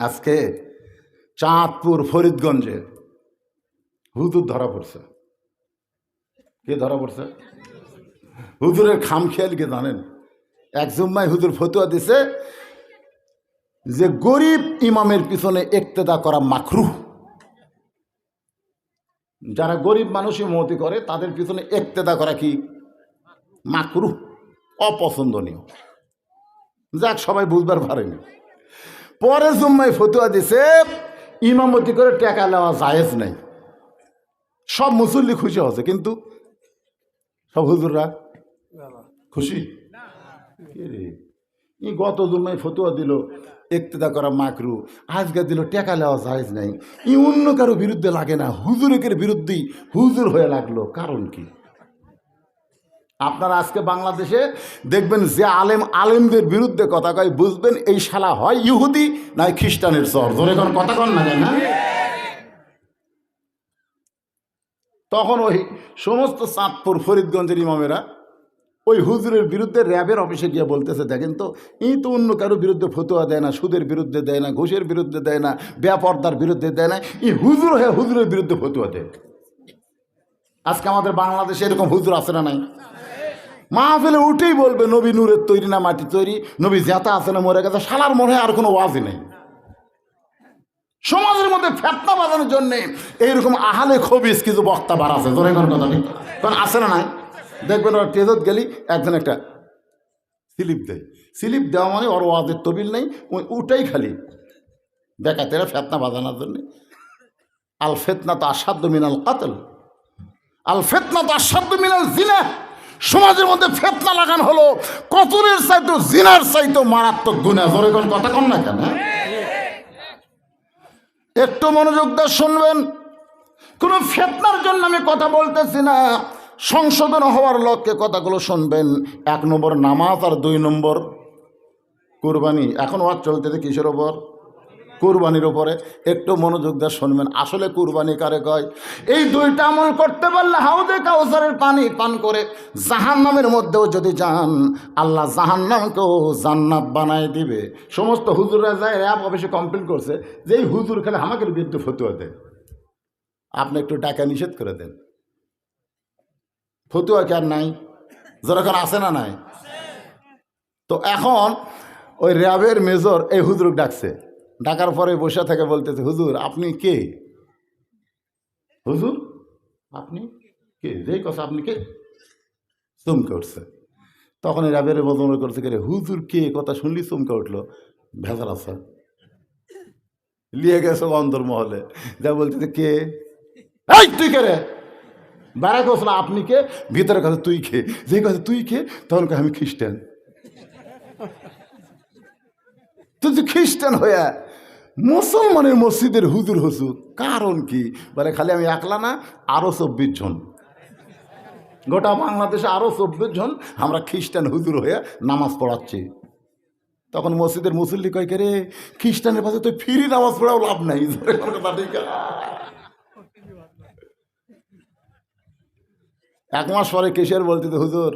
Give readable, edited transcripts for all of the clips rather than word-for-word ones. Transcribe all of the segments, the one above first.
আজকে চাঁদপুর ফরিদগঞ্জে হুজুর ধরা পড়ছে। কে ধরা পড়ছে? হুজুরের খামখেয়াল কে জানেন? এক জুম্মায় হুজুর ফতুয়া দিছে যে গরিব ইমামের পিছনে ইক্তেদা করা মাকরুহ। যারা গরিব মানুষ ইমামতি করে তাদের পিছনে ইক্তেদা করা কি মাকরুহ, অপছন্দনীয়। যাক, সবাই বুঝবার পারেনি। পরে জুম্মায় ফতুয়া দিছে ইমামতি করে টাকা নেওয়া জায়েজ নাই। সব মুসল্লি খুশি হচ্ছে, কিন্তু সব হুজুররা খুশি। গত জুম্মায় ফতুয়া দিল ইক্তেদা করা মাকরু, আজকে দিল টাকা নেওয়া জায়েজ নাই। অন্য কারো বিরুদ্ধে লাগে না, হুজুরের বিরুদ্ধেই হুজুর হয়ে লাগলো। কারণ কি? আপনারা আজকে বাংলাদেশে দেখবেন যে আলেমদের বিরুদ্ধে কথা কয়, বুঝবেন এই শালা হয় ইহুদি না খ্রিস্টানের চর। ধরে কোন কথা কন না কেন? তখন ওই সমস্ত চাঁদপুর ফরিদগঞ্জের ইমামেরা ওই হুজুরের বিরুদ্ধে র্যাবের অফিসে গিয়ে বলতেছে, দেখেন তো তো অন্য কারোর বিরুদ্ধে ফতুয়া দেয় না, সুদের বিরুদ্ধে দেয় না, ঘুষের বিরুদ্ধে দেয় না, বেপর্দার বিরুদ্ধে দেয় না, হুজুর হয়ে হুজুরের বিরুদ্ধে ফতুয়া দেয়। আজকে আমাদের বাংলাদেশে এরকম হুজুর আছে না নাই? মাহফিলে উঠেই বলবে নবী নূরের তৈরি না মাটি তৈরি, নবী জেতা আছে না মরে গেছে। শালার মনে হয় আর কোনো ওয়াজই নেই। সমাজের মধ্যে ফেতনা বাজানোর জন্য এইরকম আহালে খবিস কিছু বক্তা বার আছে। ধরে কোন কথা নেই, কারণ আছে না নাই? দেখবেন ওরা টেজত গেলি একজন একটা স্লিপ দেয়। স্লিপ দেওয়া মানে ওর ওয়াজের তবিল নেই, ওই উঠাই খালি বেকাতেরা ফেতনা বাজানোর জন্যে। আল ফেতনা তো আসাধ্য মিনাল কাতল, আল ফেতনা তো আসাধ্য মিনাল জিনা। সমাজের মধ্যে ফেতনা লাগানো হলো কতরের চাইতো জিনার চাইতো মারাত্মক গুনাহ। ধরে কোন কথা কন না কেন? একটু মনোযোগ দিয়ে শুনবেন। কোনো ফেতনার জন্য আমি কথা বলতেছি না, সংশোধন হওয়ার লক্ষ্যে কথাগুলো শুনবেন। 1 নম্বর নামাজ, আর 2 নম্বর কুরবানি। এখন ওয়াজ চলতেছে কিসের ওপর? কুরবানির ওপরে। একটু মনোযোগ দিয়ে শুনবেন। আসলে কুরবানি কারে কয়? এই 2টা আমল করতে পারলে হাউজে কাউসারের পানি পান করে জাহান্নামের মধ্যেও যদি যান, আল্লাহ জাহান্নামকেও জান্নাত বানায় দিবে। সমস্ত হুজুররা যায় র্যাব অফিসে কমপ্লেন করছে যে এই হুজুর খেলে আমাকে বিরুদ্ধে ফতুয়া দেয়, আপনি একটু টাকা নিষেধ করে দেন। ফতুয়া কি আর নাই? যেরকম আছে না নাই? তো এখন ওই র্যাবের মেজর এই হুজুর ডাকছে। ডাকার পরে বসে থেকে বলতেছে, হুজুর আপনি কে? হুজুর আপনি কে? যেই কথা আপনি কে চমকে উঠছে। তখন এই র্যাবের বদল করছে, কে হুজুর কে? কথা শুনলি চমকে উঠলো। ভেজাল আছে, লিয়ে গেছে অন্তর্মহলে। যা বলতেছে, কে? এই তুই কে রে? বাইরে কছিল আপনি কে, ভিতরে কথা তুই কে। যে কথা তুই কে, তখন আমি খ্রিস্টান। তুই খ্রিস্টান হইয়া মুসলমানের মসজিদের হুজুর হসু, কারণ কি? বলে খালি আমি একলা না, আরো 24 জন, গোটা বাংলাদেশে আরো 24 জন আমরা খ্রিস্টান হুজুর হয়ে নামাজ পড়াচ্ছি। তখন মসজিদের মুসল্লি কয়, কে রে খ্রিস্টানের পাশে তুই ফ্রি নামাজ পড়াও লাভ নাই। 1 মাস পরে কেশিয়ার বলতে, হুজুর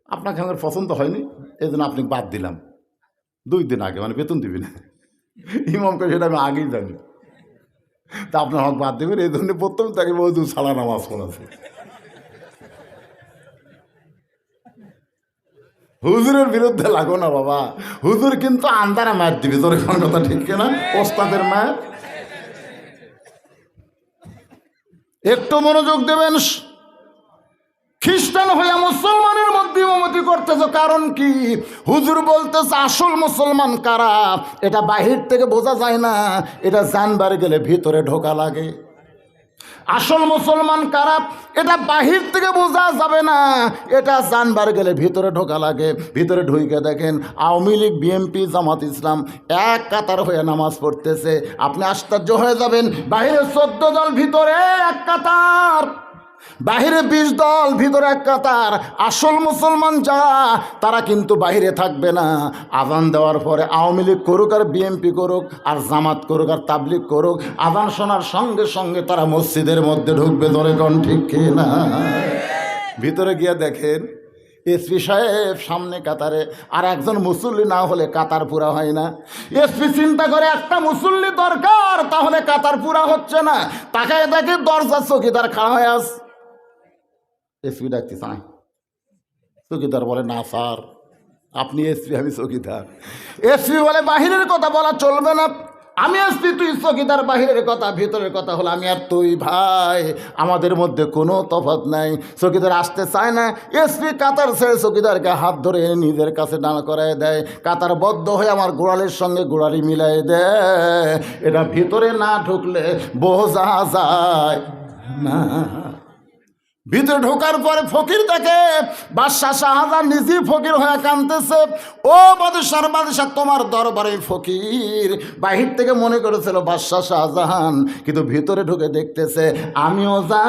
আপনাকে আমার পছন্দ হয়নি, এই জন্য আপনি বাদ দিলাম। 2 দিন আগে, মানে বেতন দিবি না। ইমামকে সেটা আমি আগেই জানি, তা আপনার হক বাদ দেবেন এই জন্য প্রথম তাকে হুজুর ছাড়া নামাজ পড়াছে। হুজুরের বিরুদ্ধে লাগো না বাবা, হুজুর কিন্তু আন্দারা মার দিবি। তোর কোন কথা ঠিক কিনা? ওস্তাদের মায়ের। একটু মনোযোগ দেবেন। খ্রিস্টান হইয়া মুসলমানের মধ্যে ইমামতি করতেছ, কারণ কি? হুজুর বলতেছে আসল মুসলমান কারা এটা বাহির থেকে বোঝা যায় না, এটা জানবার গেলে ভিতরে ঢোকা লাগে। আসল মুসলমান কারা এটা বাহির থেকে বোঝা যাবে না, এটা জানবার গেলে ভিতরে ঢোকা লাগে। ভিতরে ঢুকে দেখেন আওয়ামী লীগ, বিএনপি, জামাত ইসলাম এক কাতার হয়ে নামাজ পড়তেছে। আপনি আশ্চর্য হয়ে যাবেন, বাহিরে 14 দল, ভিতরে এক কাতার। বাহিরে 20 দল, ভিতরে এক কাতার। আসল মুসলমান যারা তারা কিন্তু বাহিরে থাকবে না। আজান দেওয়ার পরে আওয়ামী লীগ করুক আর বিএনপি করুক আর জামাত করুক আর তাবলিগ করুক, আজান শোনার সঙ্গে সঙ্গে তারা মসজিদের মধ্যে ঢুকবে। ধরে কোন ঠিক কি না? ভিতরে গিয়ে দেখেন এসপি সাহেব সামনে কাতারে, আর একজন মুসল্লি না হলে কাতার পুরা হয় না। এসপি চিন্তা করে একটা মুসল্লি দরকার, তাহলে কাতার পুরা হচ্ছে না। তাকায় দেখে দরজার চৌকিদার খাড়া হয়ে আস। এসপি ডাকতে চায়, চৌকিদার বলে না স্যার আপনি এসপি, আমি চৌকিদার। এসপি বলে বাহিরের কথা বলা চলবে না, আমি এসপি তুই চৌকিদার, বাহিরের কথা ভিতরের কথা হলো আমি আর তুই ভাই, আমাদের মধ্যে কোনো তফাৎ নাই। চৌকিদার আসতে চায় না, এসপি কাতার ছেড়ে চৌকিদারকে হাত ধরে নিজের কাছে দাঁড় করায় দেয়। কাতার বদ্ধ হয়ে আমার গোড়ালির সঙ্গে গোড়ালি মিলাই দেয়। এটা ভিতরে না ঢুকলে বোঝা যায় না। ভিতরে ঢোকার পরে ফকির দেখে বাদশাহ শাহজাহান নিজেই ফকির হয়ে কাঁদতেছে। ও বাদশাহ, বাদশাহ তোমার দরবারে ফকির। বাহির থেকে মনে করেছিল বাদশাহ শাহজাহান, কিন্তু ভিতরে ঢুকে দেখতেছে আমিও যা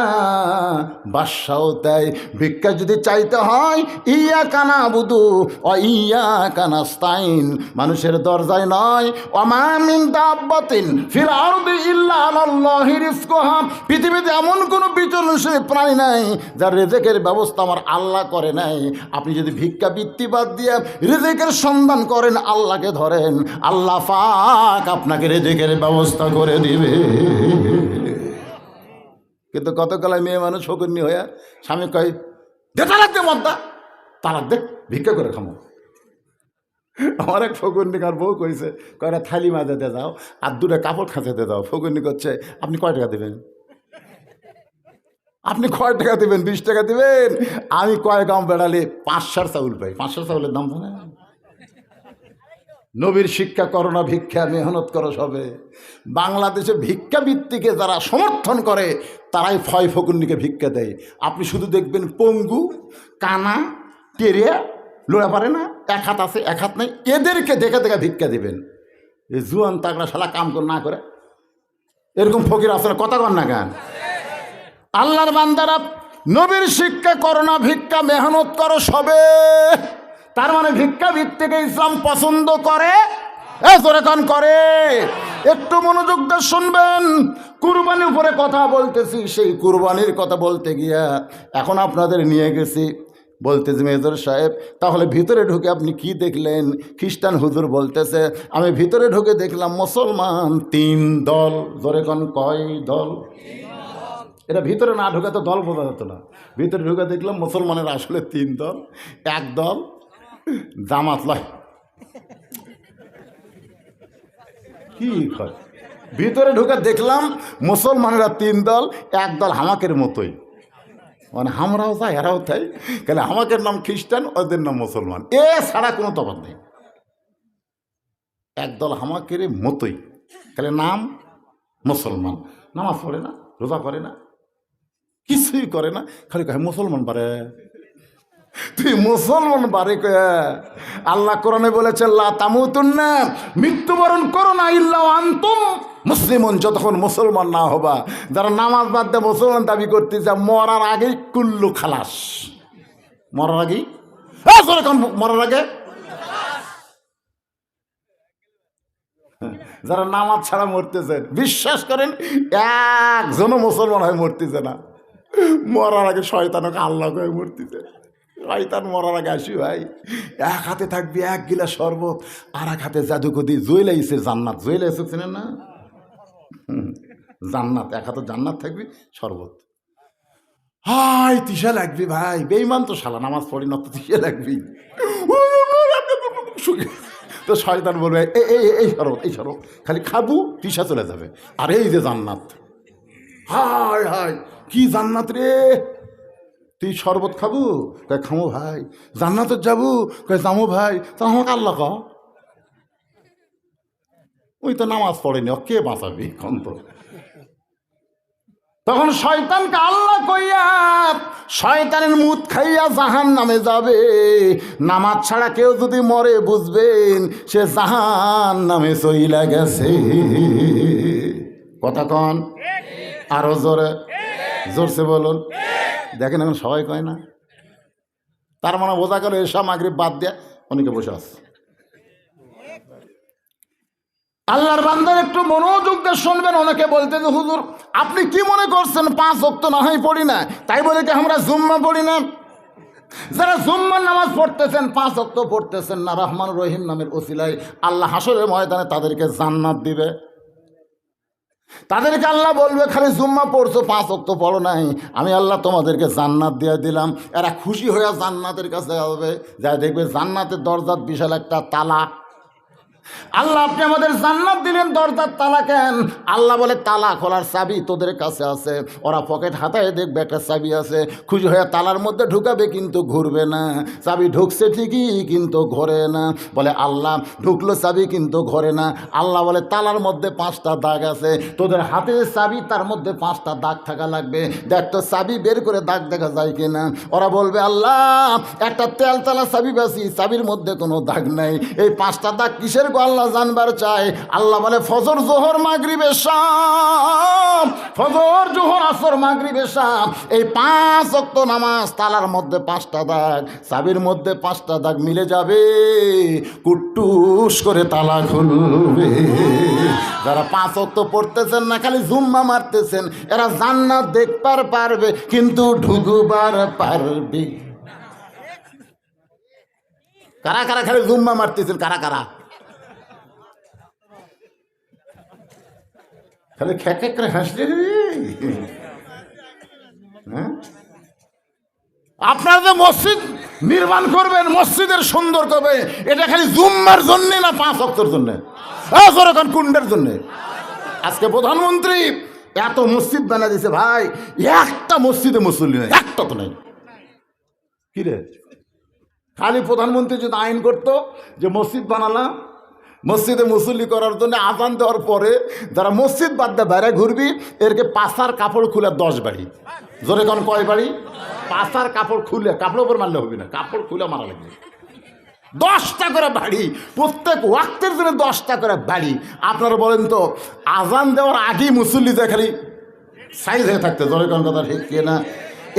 বাদশাও তাই। ভিক্ষা যদি চাইতে হয় ইয়া কানা বুধু ও ইয়া কানাস্তাইন, মানুষের দরজায় নয়। ওমা মিন দাব্বাতিন ফিল আরদি ইল্লা আলাল্লাহি রিজকুহা, পৃথিবীতে এমন কোনো বিচরণশীল প্রাণী নাই যার রিজিকের ব্যবস্থা আমার আল্লাহ করে নাই। আপনি যদি ভিক্ষা বৃত্তি বাদ দিয়ে রিজিকের সন্ধান করেন, আল্লাহকে ধরেন, আল্লাহ পাক আপনাকে রিজিকের ব্যবস্থা করে দিবে। কিন্তু কতকালায় মেয়ে মানুষ ফকিরনি হয়ে স্বামী কয় দে তালাক দে, মদ্দা তালাক দে, ভিক্ষা করে খামো। আমার এক ফকিরনিকার বউ কইছে, কয়টা থালি মাজাতে যাও আর দুটো কাপড় খাঁচাতে দাও। ফকিরনি করছে আপনি কয় টাকা দেবেন? আপনি কয় টাকা দেবেন? 20 টাকা দেবেন? আমি কয় গাম বেড়ালে 500 চাউল পাই। 500 চাউলের দাম জানেন? নবীর শিক্ষা করো না ভিক্ষা, মেহনত করো সবে। বাংলাদেশে ভিক্ষাবৃত্তিকে যারা সমর্থন করে তারাই ফয় ফকুন্নিকে ভিক্ষা দেয়। আপনি শুধু দেখবেন পঙ্গু, কানা, টেরিয়া, লোড়া পারে না, এক হাত আছে এক হাত নেই, এদেরকে দেখে দেখে ভিক্ষা দেবেন। এই জুয়ান তাগড়া শালা কাম করে না করে এরকম ফকির আছে না? কথা কন না কেন? আল্লাহর বান্দারা, নবীর শিক্ষা করো না ভিক্ষা, মেহনত করো সবে। তার মানে ভিক্ষা ভিত্তিকে ইসলাম পছন্দ করে, জোরে কান করে। একটু মনোযোগ দিয়ে শুনবেন। কুরবানির উপরে কথা বলতেছি, সেই কুরবানির কথা বলতে গিয়া এখন আপনাদের নিয়ে গেছি। বলতেছি মেজর সাহেব তাহলে ভিতরে ঢুকে আপনি কি দেখলেন? খ্রিস্টান হুজুর বলতেছে আমি ভিতরে ঢুকে দেখলাম মুসলমান 3 দল। জোরে কান কয় দল? এটা ভিতরে না ঢুকে তো দল বোঝা যেত না। ভিতরে ঢুকে দেখলাম মুসলমানের আসলে 3 দল। এক দল জামাত লয়, কি হয়? ভিতরে ঢুকে দেখলাম মুসলমানেরা 3 দল। এক দল হামাকের মতোই, মানে আমরাও তাই এরাও তাই, কেন হামাকের নাম খ্রিস্টান, ওদের নাম মুসলমান, এ ছাড়া কোনো তফাৎ নেই। একদল হামাকের মতোই, তাহলে নাম মুসলমান, নামাজ পড়ে না, রোজা করে না, কিছুই করে না, খালি কয় মুসলমান পারে। তুই মুসলমান বারে কয়া আল্লাহ কোরআনে বলেছে লা তামুতুন্না, মৃত্যুবরণ করো না ইল্লা আনতুম মুসলিমুন, যতক্ষণ মুসলমান না হবা। যারা নামাজ বাদ দিয়ে মুসলমান দাবি করতে যা মরার আগেই কুল্লু খালাস। মরার আগেই মরার আগে যারা নামাজ ছাড়া মরতেছেন, বিশ্বাস করেন একজনও মুসলমান হয়ে মরতেছে না। মরার আগে শয়তানকে আল্লাহ হয়ে মরতেছে। শয়তান মরার আগে আসি ভাই, এক হাতে থাকবি 1 গিলাস শরবত, আর এক হাতে জাদুকদি জইলাইছে জান্নাত। জইলাইছে চিনেন না? জান্নাত, এক হাতে জান্নাত থাকবি, শরবত। হাই তিসা লাগবি ভাই, বেঈমান তো শালা, নামাজ পড়ি না তো তিসা লাগবি। তো শয়তান বলবে এই শরবত, এই শরবত খালি খাবো, তিসা চলে যাবে। আর এই যে জান্নাত, হাই হাই কি জান্নাত রে, তুই শরবত খাবো? কয় খামো ভাই। জান্নাতে যাবো? কয় যাবো ভাই। তা আমাকে আল্লাহ ক, ওই তো নামাজ পড়েনি, কে বাঁচাবি কন্ত? তখন শয়তানকে আল্লাহ কইয়া শয়তানের মুদ খাইয়া জাহান নামে যাবে। নামাজ ছাড়া কেউ যদি মরে বুঝবেন সে জাহান নামে চইলা গেছে। কথা কন আরো জোরে, জোরসে বলুন। দেখেন এখন সবাই কয় না, তার মানে বোঝা গেল এসা মাগরিব বাদ দিয়ে অনেকে বসে আছে। আল্লাহর বান্দার একটু মনোযোগ দিয়ে শুনবেন। অনেকে বলতে যে হুজুর আপনি কি মনে করছেন 5 ওয়াক্ত না হয় পড়ি না, তাই বলে কি আমরা জুম্মা পড়ি না? যারা জুম্মার নামাজ পড়তেছেন, 5 ওয়াক্ত পড়তেছেন না, রহমান রহিম নামের ওসিলায় আল্লাহ হাসরের ময়দানে তাদেরকে জান্নাত দিবে। তাদেরকে আল্লাহ বলবে, খালি জুম্মা পড়ছো, 5 ওয়াক্ত পড়ো নাই, আমি আল্লাহ তোমাদেরকে জান্নাত দিয়ে দিলাম। এরা খুশি হয়ে জান্নাতের কাছে যাবে, যা দেখবে জান্নাতের দরজার বিশাল একটা তালা। আল্লাহ, আপনি আমাদের জান্নাত দিলেন, দরজার তালা কেন? আল্লাহ বলে, তালা খোলার চাবি তোদের কাছে আছে। ওরা পকেট হাতায় দেখবে একটা চাবি আছে, খুশি হয়ে তালার মধ্যে ঢুকাবে, কিন্তু ঘুরবে না। চাবি ঢুকছে ঠিকই, কিন্তু ঘোরে না। বলে আল্লাহ, ঢুকলো চাবি কিন্তু ঘোরে না। আল্লাহ বলে, তালার মধ্যে 5টা দাগ আছে, তোদের হাতে চাবি, তার মধ্যে 5টা দাগ থাকা লাগবে, দেখ তো চাবি বের করে দাগ দেখা যায় কিনা। ওরা বলবে, আল্লাহ, একটা তেলতলা চাবি পাচ্ছি, চাবির মধ্যে কোনো দাগ নাই, এই 5টা দাগ কিসের? আল্লাহ জানবার চাই। আল্লাহ বলে, ফজর, জোহর, মাগরিব, শাম, ফজর, জোহর, আসর, মাগরিব, শাম, এই 5 ওয়াক্ত নামাজ, তালার মধ্যে 5টা দাগ, চাবির মধ্যে 5টা দাগ মিলে যাবে, কুট্টুস করে তালা খুলবে। যারা 5 ওয়াক্ত পড়তেছেন না, খালি জুম্মা মারতেছেন, এরা জান্নাত দেখবার পারবে, কিন্তু ঢুকবার পারবে। কারা কারা খালি জুম্মা মারতেছেন? কারা কারা খালি খেক করে হাসলে? আপনারা যে মসজিদ নির্মাণ করবেন, মসজিদের সুন্দর করবে, এটা খালি জুম্মার জন্যে না 5 ওয়াক্তের জন্যে? কুন্ডের জন্যে? আজকে প্রধানমন্ত্রী এত মসজিদ বানা দিয়েছে ভাই, একটা মসজিদে মুসল্লি নেই, একটা তো নেই। কি রে, খালি প্রধানমন্ত্রী যদি আইন করতো যে মসজিদ বানালাম, মসজিদে মুসল্লি করার জন্য আজান দেওয়ার পরে যারা মসজিদ বাদ দিয়ে বাইরে ঘুরবি, এরকে পাশার কাপড় খুলে 10 বাড়ি। জোরে কোন কয় বাড়ি? পাশার কাপড় খুলে, কাপড়ের উপর মারলে হবে না, কাপড় খুলে মারা লাগবে। 10টা করে বাড়ি, প্রত্যেক ওয়াক্তের জন্য 10টা করে বাড়ি। আপনারা বলেন তো, আজান দেওয়ার আগেই মুসল্লি যায় খালি সাইজ হয়ে থাকতে। জোরে কোন কথা ঠিক কিনা?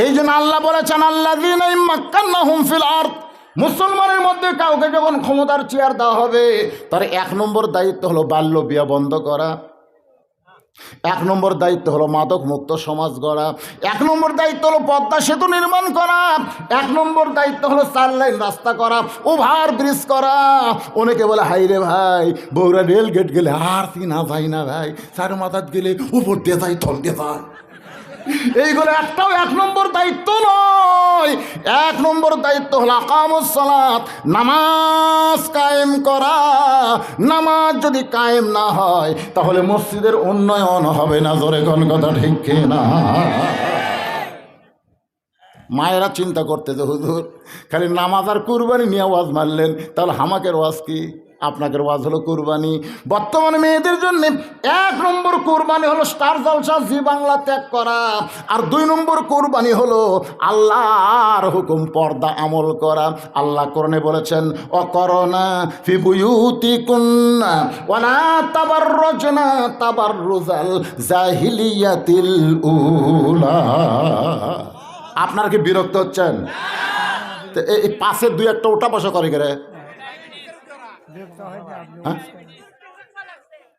এই জন্য আল্লাহ বলেছেন, আল্লাযীনা মাক্কান্নাহুম ফিল আরদ, মুসলমানের মধ্যে কাউকে যখন ক্ষমতার চেয়ার দেওয়া হবে, তার 1 নম্বর দায়িত্ব হলো বাল্য বিয়ে বন্ধ করা, 1 নম্বর দায়িত্ব হলো মাদক মুক্ত সমাজ গড়া, 1 নম্বর দায়িত্ব হলো পদ্মা সেতু নির্মাণ করা, 1 নম্বর দায়িত্ব হলো 4 লাইন রাস্তা করা, ওভার ব্রিজ করা। অনেকে বলে, হাই রে ভাই, বগুড়া রেল গেট গেলে আর না যাই না ভাই, 4 মাথাত গেলে উপর দিয়ে যাই, তল দিয়ে যায়। এইগুলো একটাও 1 নম্বর দায়িত্ব নয়। 1 নম্বর দায়িত্ব হলো আকামুস সালাত, নামাজ কায়েম করা। নামাজ যদি কায়েম না হয়, তাহলে মসজিদের উন্নয়ন হবে না। জোরে কোন কথা ঠিক কিনা? মায়েরা চিন্তা করতে যে হুজুর খালি নামাজ আর কুরবানি নিয়ে ওয়াজ মারলেন, তাহলে হামাকের ওয়াজ কি? আপনাদের ওয়াজ হলো কুরবানি। বর্তমানে মেয়েদের জন্য 1 নম্বর কুরবানি হলো স্টার জলসা, জি বাংলা ত্যাগ করা। আর 2 নম্বর কুরবানি হলো আল্লাহর হুকুম পর্দা আমল করা। আল্লাহ কোরআনে বলেছেন, অকরনা ফি বুয়ুতিকুন্না ওয়ালা তাবাররুজনা তাবাররুজাল জাহিলিয়াতিল উলা। আপনারা কি বিরক্ত হচ্ছেন? এই পাশের 2-1টা ওটা বসা করে গেলে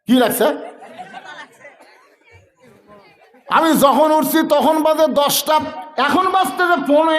কি লাগছে? আমি যখন উঠছি তখন বাজে 10টা, এখন বাজতে যে 15।